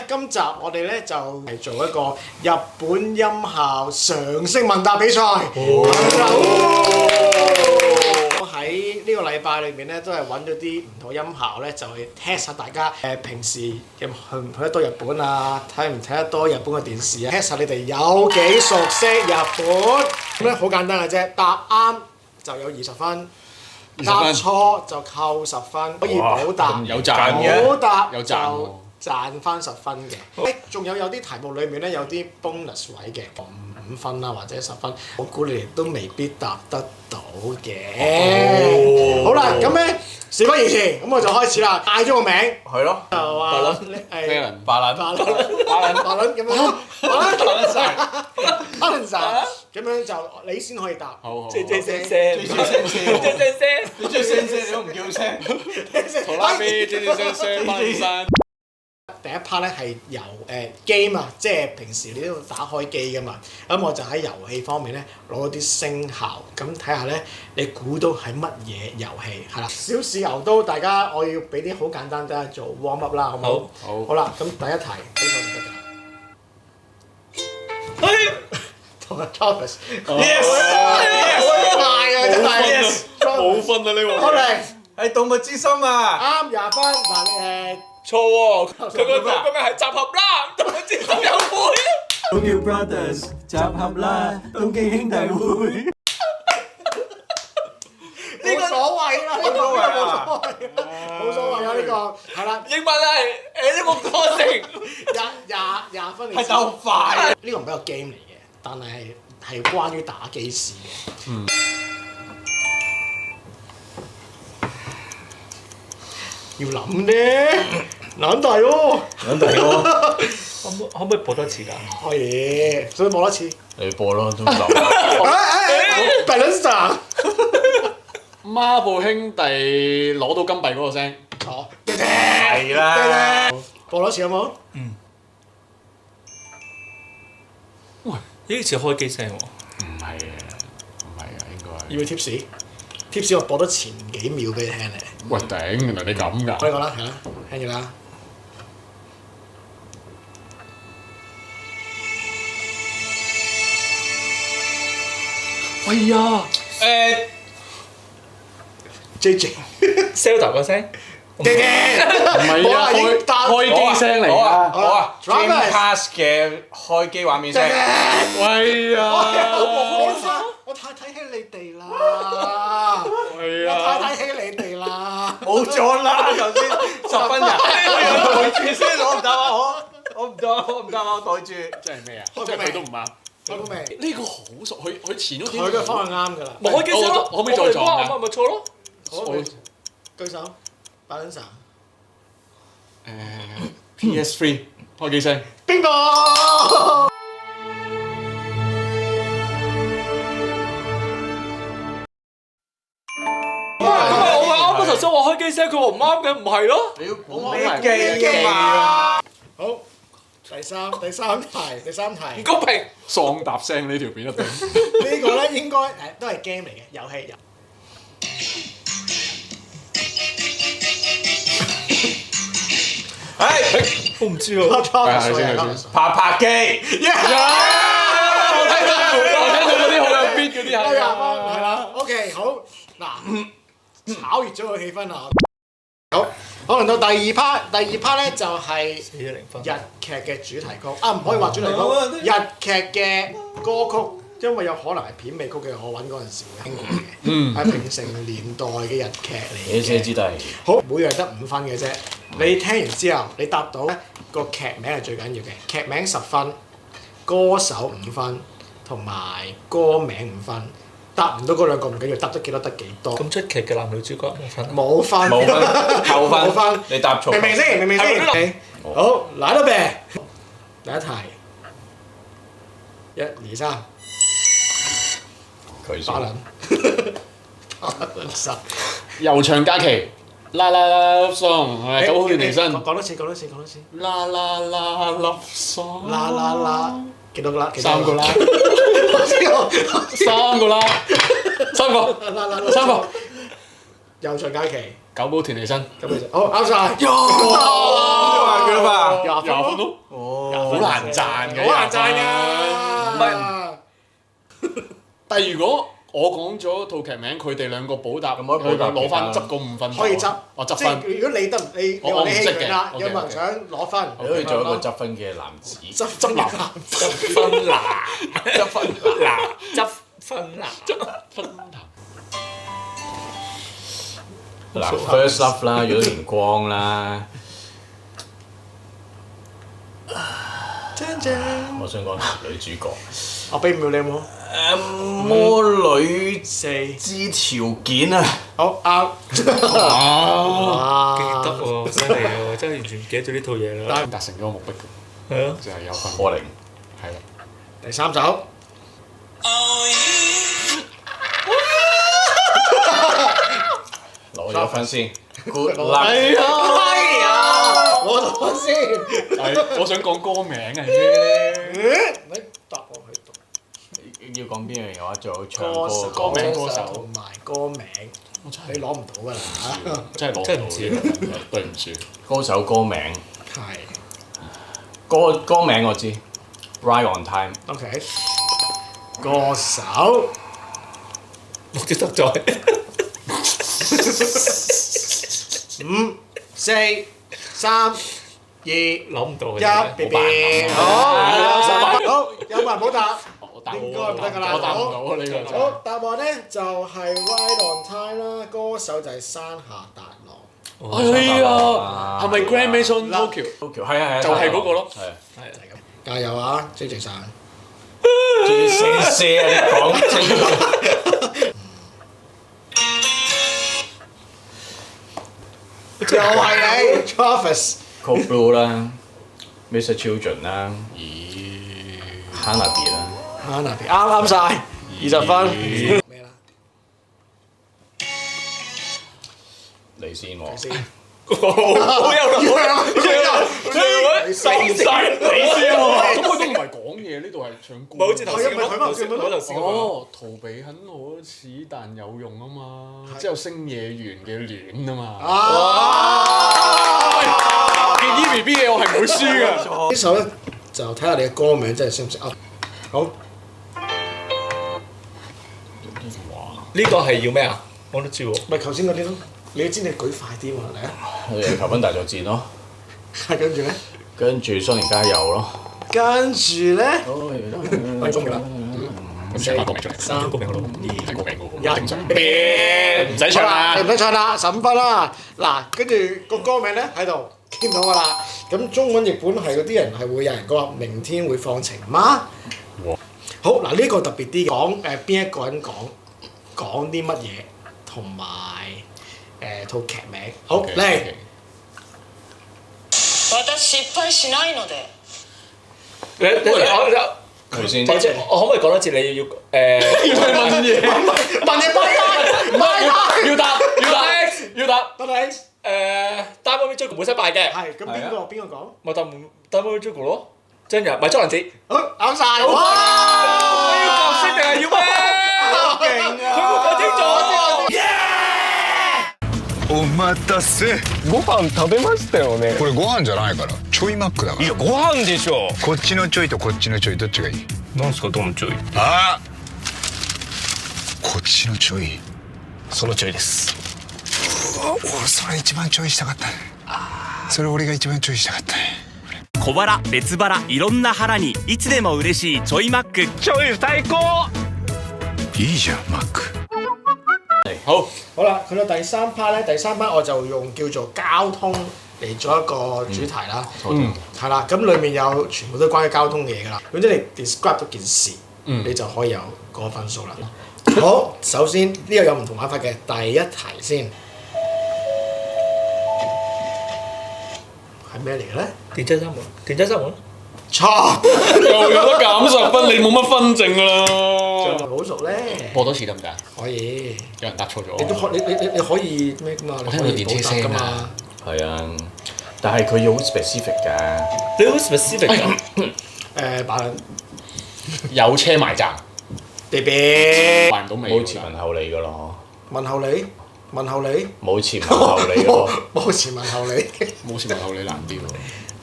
今集我哋咧就係做一個日本音效常識問答比賽。喺呢個禮拜裏面咧，都係揾咗啲唔同音效咧，就去 test 下大家平時去唔去得多日本啊，睇唔睇得多日本嘅電視啊 ，test 下你哋有幾熟悉日本。咁咧好簡單嘅啫，答啱就有20分。答錯就扣10分，可以補答，有賺嘅，補答有就賺翻10分嘅。仲有啲題目裡面咧有啲 bonus 位嘅，5分啦或者10分，我估你哋都未必答得到嘅。好啦，咁咧事不宜遲，咁我就開始啦。嗌咗個名，係咯，就話白撚咁樣，咁樣就你先可以答。好，你中意聲你都唔叫聲，拖拉機聲翻山。第一 part 咧係由game 啊，即係平時你都打開機噶嘛，咁我就喺遊戲方面咧攞啲聲效，咁睇下咧你估到係乜嘢遊戲係啦。小試牛刀，大家我要俾啲好簡單嘅做 warm up 啦，好唔好？好。好啦，咁第一題俾手就得㗎。同阿 Thomas， Yes，快啊真係，冇分啊呢個。好嚟，係動物之心啊！啱20分嗱錯喎，佢個名係集合啦，同佢接手有會。東京 Brothers 集合啦，東京兄弟會。冇所謂啦，呢個冇所謂啊，呢個係啦，英文係呢個過程。廿分嚟。係夠快。呢個唔係一個 game 嚟嘅，但係關於打機事嘅。要諗咧，諗大喎。可唔可以播多次㗎？可以，所以播多次。你播咯，都唔諗。Balance。孖寶兄弟攞到金幣嗰個聲。錯。係啦。播多次好冇？喂，呢似開機聲喎。唔係啊，應該係。要唔要 tips？tips 我播多前幾秒俾你聽咧。喂頂，原來你咁㗎？可以講啦，係啦，聽住啦。哎呀，JJ。Zelda 個聲。唔係啊，開機聲嚟㗎。好啊 ，Dreamcast 嘅開機畫面聲。喂啊！我太睇起你哋啦！係我太睇起你哋啦！冇咗啦，頭先10分人。我袋住先，我唔答啊，我唔答啊，我袋住。真係咩啊？即係佢都唔啱。開個未？呢個好熟，佢前嗰啲。佢嘅方向啱㗎啦。咪開機聲咯，可唔可以再撞啊？咪錯咯。舉手，balance。PS3 開機聲。邊個？我頭先話開機聲，佢話唔啱嘅，唔係咯。你要估咩機㗎嘛？好，第三題。唔公平。喪答聲呢條片一定。呢個咧應該都係 game 嚟嘅，遊戲。我唔知喎。拍機。我聽到嗰啲好有 beat 嗰啲係啦。OK， 好嗱，炒熱咗個氣氛啦。好，可能到第二 part 咧就係日劇嘅主題曲啊，唔可以話主題曲，日劇嘅歌曲，因為有可能係片尾曲嘅，我揾嗰陣時會興過嘅，係平成年代嘅日劇嚟嘅。之弟。好，每樣得5分嘅啫。你聽完之後，你答到咧個劇名係最緊要嘅，劇名10分，歌手5分，同埋歌名5分。答唔到嗰兩個唔緊要，答得幾多得幾多。咁出劇嘅男女主角冇分。冇分。扣分。冇分。你答錯。明明先。好，嚟啦唄。第一題。1、2、3。佢巴倫。巴倫。悠長假期。啦啦啦 love song 係9號團離身。講多次。啦啦啦 love song。啦啦啦。幾多個啦？3個啦。3個啦。3個。悠長假期。9號團離身。好，啱晒。啦嘛。廿分咯，哦，好難賺嘅，好難賺㗎。㗎。但係如果我講咗套劇名，佢哋兩個補答，可以補答佢攞翻執嗰5分，可以執，即我執分。係如果你得你我話你棄唔識嘅權啦， OK，有冇人想攞分？你可以做一個執分嘅男子。執男執分男，執分男，執分男，分嗱 ，First Love 啦，遇到連光啦，我想講女主角。我俾5秒你有冇？魔女4之條件啊！好啱。記得喎，犀利喎，真係完全唔記得咗呢套嘢啦。達成咗個目的嘅，係啊，就係有分。柯寧係啦。第3首。攞咗分先 ，Good 係 luck。啊！攞到分先。係，我想講歌名啊，你答我喺度。要講邊樣嘢話？最好唱歌手、歌歌名歌手同埋歌名，你攞唔到㗎啦。真係攞真係唔知唔到，對唔住。歌手歌名，係。歌名我知 ，Right on Time。 OK。歌手。目的得在。 5、4、3、2、諗唔到嘅1 ，B B。好，有冇人補答？應該唔得㗎啦。我答唔到啊呢個。好，答案咧就係 Right on Time 啦，歌手就係山下達郎。係啊，係咪 Grand Maison Tokyo？ Tokyo 係啊係啊，就係嗰個咯。係啊。係咁，加油啊！精神散。最聲聲啊！你講清楚。又係你 Travis。Cold Blue 啦，Mr Children 啦，Hanabi 啦。啱晒，20分。咩啦？你先喎。先。好有腦，你細細你先咁佢都唔係講嘢，呢度係唱歌。咪好似頭先係啊咪佢咪佢咪頭先哦，逃避很可恥但有用啊嘛，之後星野源嘅戀啊嘛。見 EVB 嘅我係唔會輸㗎。呢首咧就睇下你嘅歌名真係識唔識啊？好。呢個係要咩啊？我都知喎。咪頭先嗰啲咯，你知你舉快啲喎，嚟啊！求婚大作戰咯，係跟住咧，跟住雙年加油咯。跟住咧，係中㗎啦。咁唱翻歌名出嚟，三個名好咯。係歌名嗰個。一唔使唱啦你唔使唱啦，15分啦。嗱，跟住個歌名咧喺度見到㗎啦。咁中文譯本係嗰啲人係會有人講話明天會放晴嗎？好嗱，呢個特別啲，講邊一個人講啲乜嘢，同埋套劇名。好嚟。私失敗しないので。佢先。或者我可唔可以講多次？你要問嘢，問你拜拜，要答要答。得你。Diamond Joker 本身敗嘅，係咁邊個講？咪Diamond Joker 咯，真人咪周蘭子。好啱晒。我哇！要角色定係要咩？好勁啊！佢冇講清楚。お待たせ。ご飯食べましたよね。これご飯じゃないからちょいマックだから。いやご飯でしょ。こっちのちょいとこっちのちょいどっちがいい？なんすかどのちょい？ああこっちのちょい。そのちょいです。俺それ一番ちょいしたかった。それ俺が一番ちょいしたかった。小腹別腹いろんな腹にいつでも嬉しいちょいマック。ちょい最高。いいじゃんマック。好。好啦，去到第3 part 咧，第3 part 我就用叫做交通嚟做一個主題啦。係啦，咁裡面有全部都關於交通嘅嘢㗎啦。總之你 describe 咗件事，你就可以有嗰個分數啦。好，首先呢個有唔同玩法嘅，第一題先係咩嚟嘅咧？電車三門，電車三門。錯，又有得減10分，你冇乜分剩啦。好熟咧。播多次得唔得啊？可以。有人答錯咗。你都可你可以咩㗎嘛？我聽到電車聲啊。係啊，但係佢要好 specific 㗎。你好 specific 㗎。扮有車埋站。地邊埋唔到尾。冇前文後理㗎咯。問候你，問候你，冇前文後理咯。冇前問候你。冇前文後理難啲喎。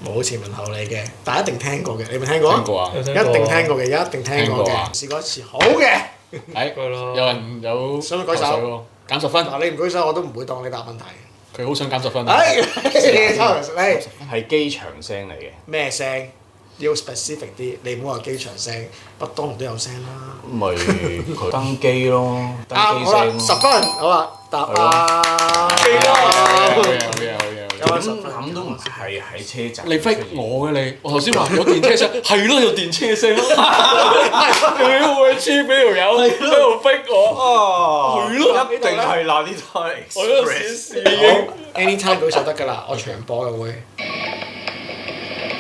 冇前文後理嘅，但係一定聽過嘅，你有冇聽過？聽過啊？一定聽過嘅，一定聽過聽過啊嘅。試過一次好嘅，有人有想唔想舉手頭緒喎？減10分，嗱你唔舉手我都唔會當你答問題。佢好想減10分。哎，你抽你係機場聲嚟嘅。咩聲？要 specific 啲，你唔好話機場聲，北當勞都有聲啦。咪佢登機咯，登啱，機好啦，聲咯。 10分，好啦，答啱。好嘢。有冇10咁分？諗都唔係喺車站。你逼我嘅你，我頭先話有電車聲，係咯有電車聲咯，你會黐俾條友喺度逼我，哦，係咯一定係嗱呢台我喺度閃視已經 Anytime 舉手得㗎啦，我長播嘅會。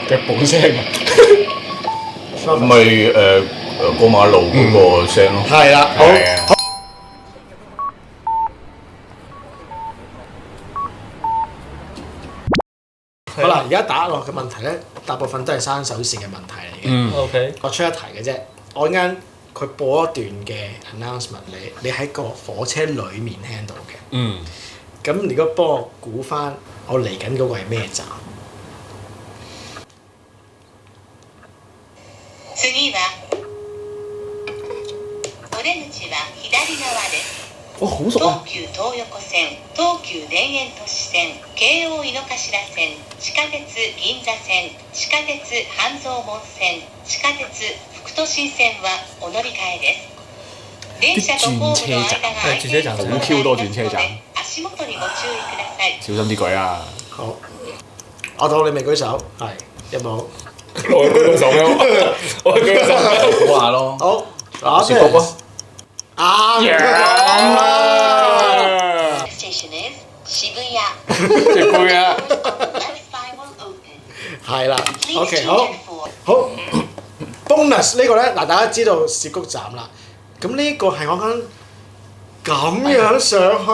腳步聲啊！咪過馬路嗰個聲咯。係啦，好。係啊。好啦，而家打落嘅問題咧，大部分都係生手線嘅問題嚟嘅。OK，我出一題嘅啫，我陣間佢播一段嘅 announcement，你喺個火車裡面聽到嘅。嗯，咁如果幫我估翻，我嚟緊嗰個係咩站？次はお出口は左側です。哇好熟啊！東急東横線、東急田園都市線、京王井の頭線、地下鉄銀座線、地下鉄半蔵門線、地下鉄副都心線はお乗り換えです。電車とホームの間が空いているところがありますので、足元にご注意ください。小心啲舉啊！好，我當你未舉手，係有冇？我舉手咩？我舉手。估下咯。好，嗱，涉谷啊！啱。 Station is 渋谷。食杯啊！ Left side will open. 係啦 Please ，OK， change 好 at 4. 好。bonus 呢個咧，嗱大家知道涉谷站啦，咁呢個係講緊咁樣上去。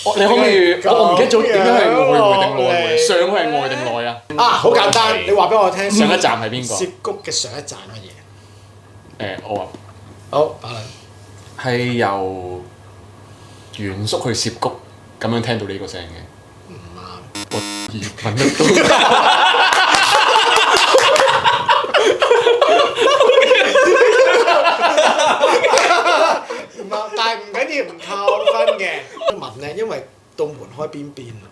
你可唔可以？我唔記得咗點解係外定內嘅？上去係外定內啊？啊，好簡單，你話俾我聽。上一站係邊個？涉谷嘅上一站乜嘢？我話好，打兩。係由原宿去涉谷咁樣聽到呢個聲嘅。唔啱。我問得到。唔啱，但係唔緊要，唔扣分嘅。問咧，因為到門開邊邊啊。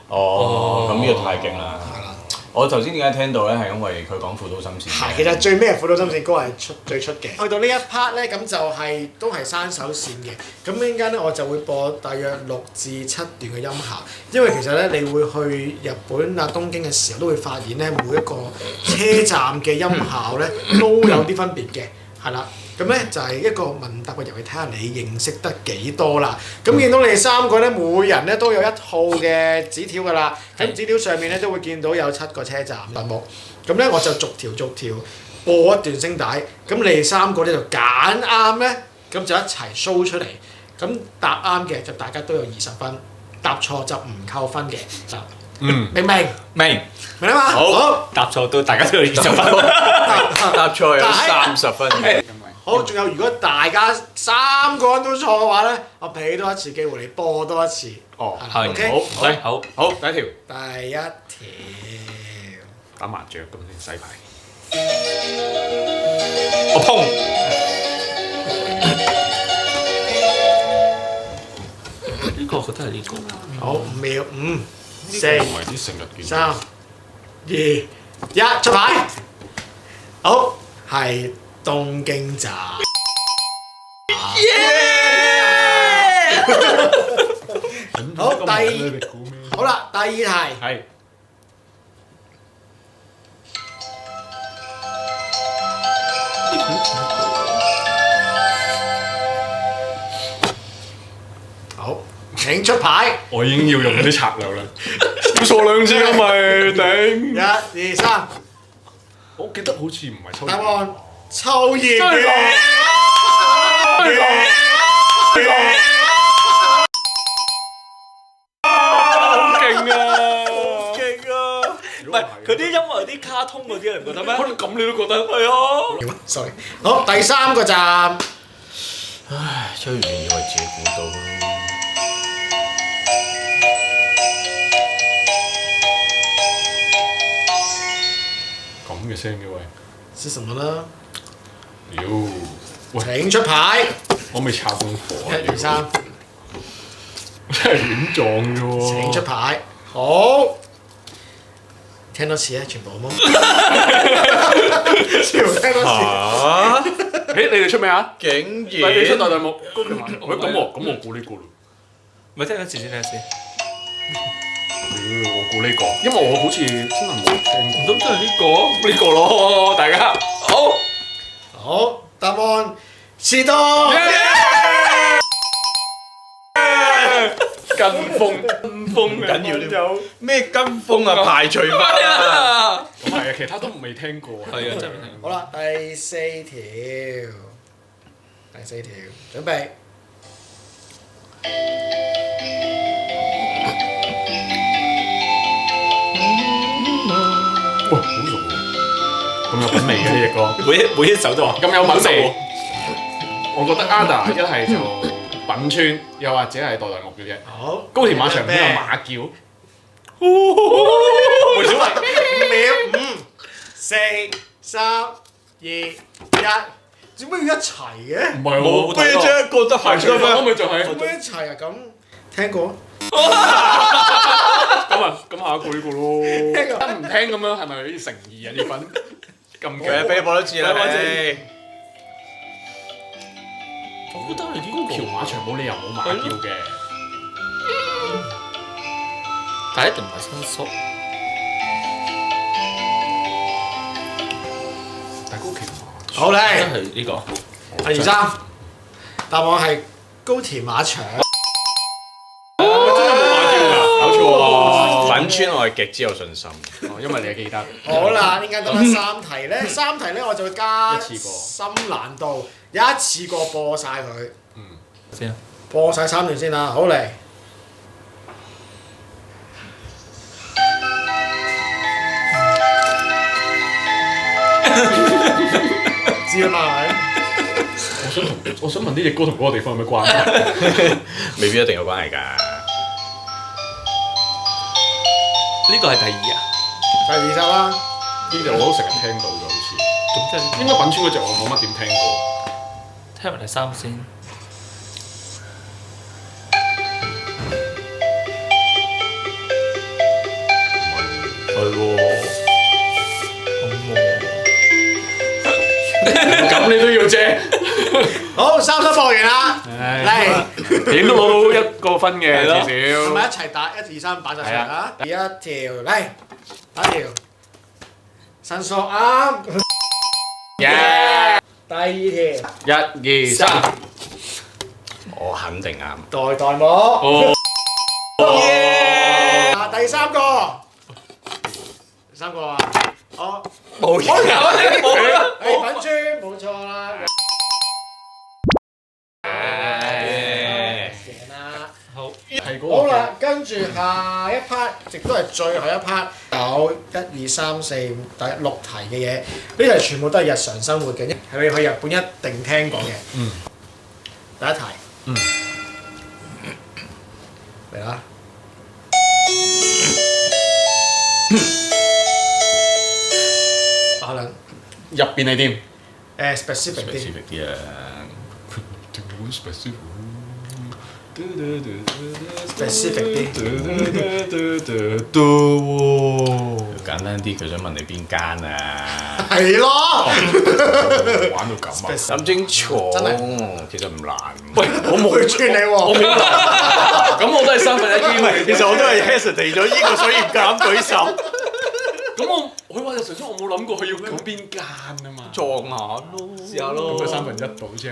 哦，咁呢個太勁啦！係啦。我頭先點解聽到咧？係因為佢講富都心線。係，其實最尾係《富都心線》歌係最出嘅。去到呢一 part 咧，咁就係都係生手線嘅。咁陣間咧，我就會播大約6至7段嘅音效，因為其實咧，你會去日本啊東京嘅時候，都會發現咧，每一個車站嘅音效咧都有啲分別嘅，係啦。咁咧就係一個問答嘅遊戲，睇下你認識得幾多啦。咁見到你哋3個咧，每人咧都有一套嘅紙條㗎啦。咁紙條上面咧都會見到有7個車站題目。咁咧我就逐條播一段聲帶。咁你哋3個咧就揀啱咧，咁就一齊 show 出嚟。咁答啱嘅就大家都有20分，答錯就唔扣分嘅。明唔明？明明啊嘛？好，答錯都大家都有20分。答錯有30分嘅。好，仲有如果大家3個人都錯嘅話咧，我俾多一次機會你播多一次。哦，係 OK，好，好，第一條第一條。打麻雀咁先洗牌。我砰！呢個我覺得係呢個。好，5秒，5、唔4、係啲成日見。 3、2、1，出牌。好，係東京站。好，好啦，第二題。係。好，請出牌。我已經要用啲策略啦。要錯2次咁咪頂。 1、2、3，我記得好似唔係抽。答案抽驗嘅。唔係佢啲音樂有啲卡通嗰啲，你唔覺得咩？可能咁你都覺得係啊。sorry，好，第3個站。唉，吹完以為自己估到啦。聲嘅喂。是什麼呢？妖，喂，請出牌，我未抄功課啊！ 1、2、3，真係亂撞嘅喎。請出牌，好。聽多次啊，全部好冇？全部聽多次。誒，你哋出咩啊？竟喂，你出然代目，高橋馬。喂，咁我估呢個咯。咪聽多次先，聽下先。我估呢個，因為我好似真係冇聽過。唔通真係呢個咯，大家好。好，答案是到。跟風唔緊要呢咩跟風啊，排除法啊！咁係啊，其他都未聽過。係啊，真係未聽過。好啦，第4條，準備。哇，好熟喎！咁有品味嘅呢隻歌，每一首都話咁有品味。我覺得 Ada 一係就品川，又或者係代代木嘅啫。好，高田馬場邊有馬叫？梅小慧。5秒，5、4、3、2、1，做咩要一齊嘅？唔係喎，咩啫？覺得係最後咪就係。做咩一齊啊？咁聽過？咁下一個呢個咯。唔聽咁樣係咪有啲誠意啊？呢份咁佢俾你播多次啦，你。我覺得係呢高橋馬場冇理由冇馬叫嘅。但一定唔係新宿。但高橋馬好嚟，真係呢個。 1、2、3，答案係高田馬場。真係冇馬叫㗎，搞錯喎。粉川我係極之有信心，因為你係記得。好啦，點解得翻3題咧？3題咧我就會加一次過深難度，一次過播晒佢。先啊。播晒3段先啦，好嚟。知啦嘛係咪？我想問呢隻歌同嗰個地方有咩關係？未必一定有關係㗎。呢個係第2啊。第2集啦。呢隻我都成日聽到嘅，好似。咁即係應該品川嗰隻我冇乜點聽過。聽埋第3先。係喎。咁你都要借？好，3分播完啦，嚟，點都攞到1個分嘅，至少。係咪一齊打1、2、3擺晒出嚟啦？第一條嚟，打條，申索啱。耶！第2條， 1、2、3。我肯定啱。代木。哦。第3個，第3個啊，我冇嘢。品川冇錯啦。好。係嗰個。好啦，跟住下一 part， 亦都係最後一 part， 有1、2、3、4、5第6題嘅嘢，呢題全部都係日常生活嘅，係咪去日本一定聽過嘅？第一題。嚟啦！可能入邊係點？specific 啲。啲啊。specific 啲。簡單啲，佢想問你邊間啊？係咯。玩到咁啊！諗清楚，其實唔難。喂，我冇佢串你喎。咁我都係3分1機會。其實我都係 hesitate 咗呢個，所以唔敢舉手。咁佢話日常中我冇諗過佢要講邊間啊嘛。撞下咯，試下咯。咁佢1/3到啫。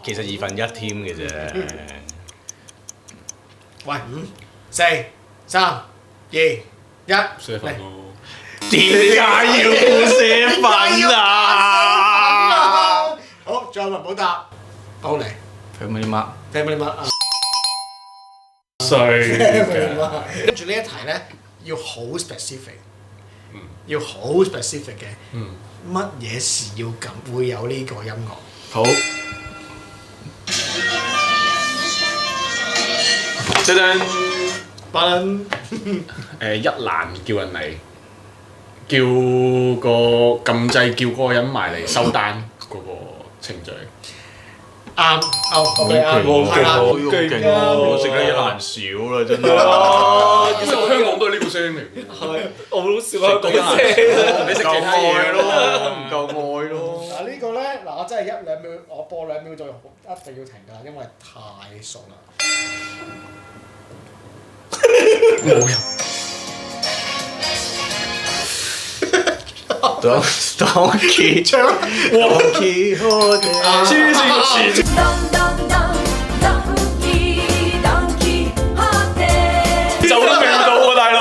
其實2/1添嘅啫。喂，5、4、3、2、1，射分咯。點解要4分啊？好，仲有文寶答，好嚟。 Family Mart。Family Mart 啊。衰跟住呢一題咧，要好 specific， 要好 specific 嘅。乜嘢事要咁會有呢個音樂？好。噔噔，一蘭叫人嚟，叫個撳掣叫嗰個人埋嚟收單嗰個程序。啱，我俾啱，係啦，勁啊！我食得一蘭少啦，真係。其實我香港都係呢個聲嚟嘅。係，我好笑啊！講聲，你食其他嘢咯，唔夠愛咯。嗱呢個咧，嗱我真係1-2秒，我播2秒就一定要停㗎，因為太熟啦。冇人。Donkey 唱，Donkey 黐線！就得命到喎，大佬！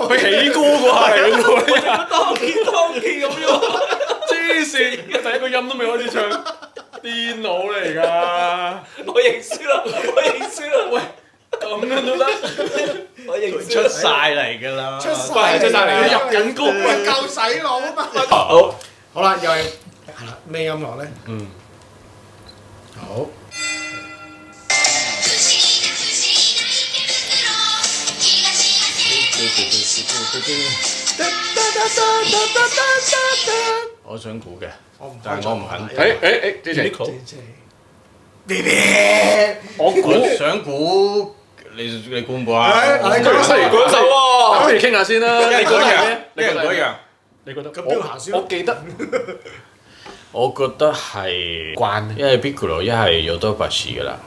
佢起歌嗰下嚟嘅喎，Donkey 咁樣，黐線！第一個音都未開始唱，癲佬嚟㗎！我認輸啦！喂，咁樣都得？我認輸出晒嚟㗎啦，出晒嚟，入緊歌，喂夠洗腦啊嘛！好啦，又係啦，咩音樂咧？好。我想估嘅，但係我唔肯。之前我想估，你估唔估啊？不如首喎，不如傾下先啦。一人估一樣，一人估一樣。你覺得？咁標行先。我記得我覺得係關，一係 Piccolo，一係 Yodobashi 㗎啦。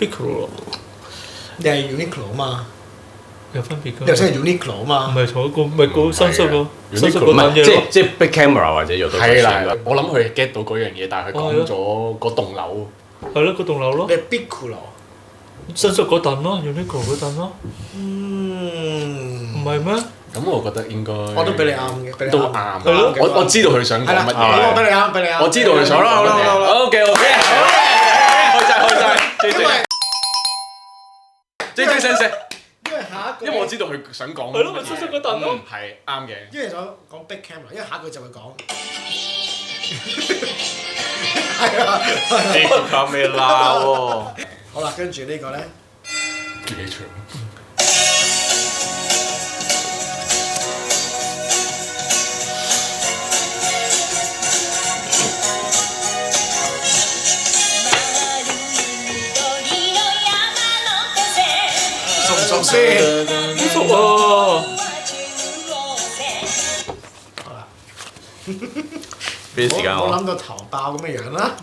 Piccolo 你係 Uniqlo 嘛？有分別㗎。又真係 Uniqlo 嘛？唔係同一個，唔係個新出個，新出唔個單嘢咯。即係 Big Camera 或者 Yodobashi 係啦，我諗佢 get 到嗰樣嘢，但係佢講咗嗰棟樓。係咯，嗰棟樓咯你。係 Piccolo。新出嗰棟咯，Uniqlo 嗰棟咯。唔係咩？咁我覺得應該我都俾你啱嘅，俾你都啱。啱。係咯我知道佢想講乜嘢。我俾你啱，俾你啱。我知道佢想講乜嘢。OK，開晒，正正。因為下一句，因為我知道佢想講。係咯，咪新出嗰棟咯。係啱嘅。因為想講 Big Camera，因為下一句就會講。係啊。你靠咩鬧喎？好啦，跟住呢個咧，自己唱。熟唔熟先？熟喎。好啦。俾啲時間我。我諗到頭爆咁嘅樣啦。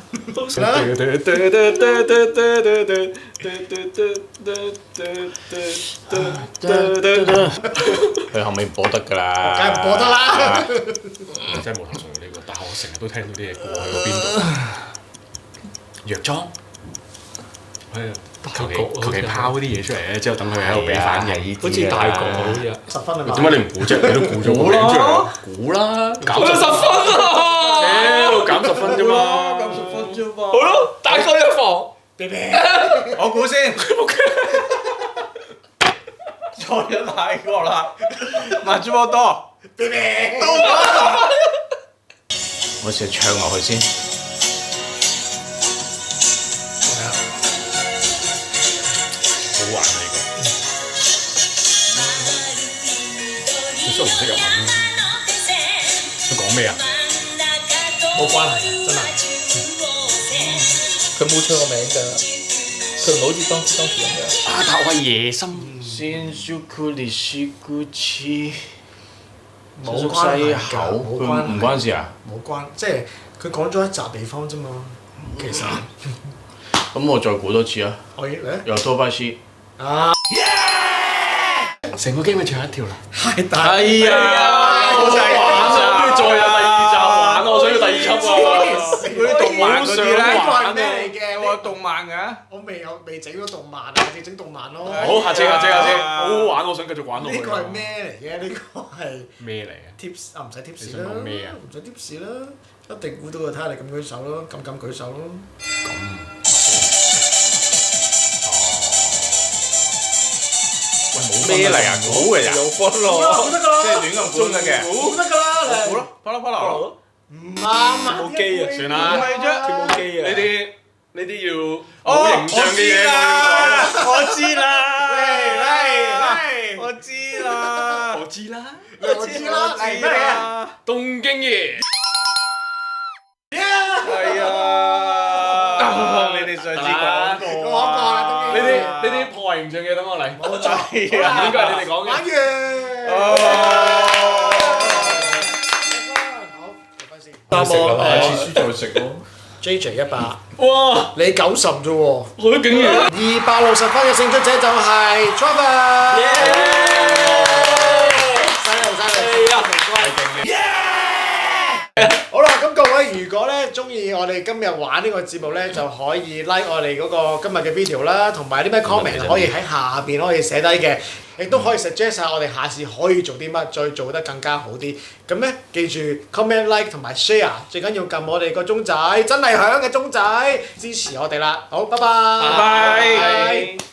佢後面播得㗎啦。梗係唔播得啦。真係冇頭緒呢個，但係我成日都聽到啲嘢過去嗰邊度。藥妝。求其拋啲嘢出嚟咧，之後等佢喺度俾反應。好似大局好似啊。10分啊嘛。點解你唔估啫？你都估咗個名出嚟。估啦，減10分啊！減10分啫嘛。減10分啫嘛。好咯，大概一房。我估先。錯咗太過啦，麻豬波多。我試下唱落去先。好玩呢個。佢雖然唔識日文，佢講咩啊？冇關係嘅，真係。佢冇唱個名㗎，佢唔係好似當時咁樣。啊！但我係野心。先蘇庫列斯古茨。冇關係㗎，佢冇關係。唔關事啊？冇關，即係佢講咗一集地方啫嘛。其實。咁我再估多次啊！我嚟。Yodobashi。啊！成個 game 咪唱一條啦。係大。係啊！好想玩啊！跟住再有第二集玩啊！我想要第二輯啊！嗰啲動漫嗰啲咧，呢個係咩嚟嘅？我動漫㗎。我未整到動漫啊，我整動漫咯。好，下次，好好玩，我想繼續玩落去。呢個係咩嚟嘅？呢個係咩嚟嘅 tips 啊，唔使 tips 你想啦，講咩啊唔使 tips 啦，一定估到嘅，睇下你敢唔敢舉手咯，敢唔敢舉手咯？喂，冇咩嚟啊？估嘅咋？有分好啦，咯。估得㗎啦，即係亂咁估得嘅。估得㗎啦，估咯，啪啦啪啦。唔啱啊！冇機啊算啦唔係啫。佢冇機啊。呢啲要好形象嘅嘢我知啦。喂，我知知啦，我知啦，我知啦，係咩嚟嘅？東京爺。係啊，你哋上次講過啦，呢啲破壞形象嘅，等我嚟。冇錯，係啊，應該係你哋講嘅。玩哦好，食翻先。答我下次輸再食咯。 JJ 100，哇！你90啫喎。我竟然260分嘅勝出者就係 Trevor。好啦，咁各位如果咧中意我哋今日玩呢個節目咧，就可以 like 我哋嗰個今日嘅 video 啦，同埋啲咩 comment 可以喺下邊可以寫低嘅，亦都可以 suggest 下我哋下次可以做啲乜，再做得更加好啲。咁咧記住 comment like 同埋 share， 最緊要撳我哋個鐘仔，真係響嘅鐘仔支持我哋啦。好，拜拜。拜拜。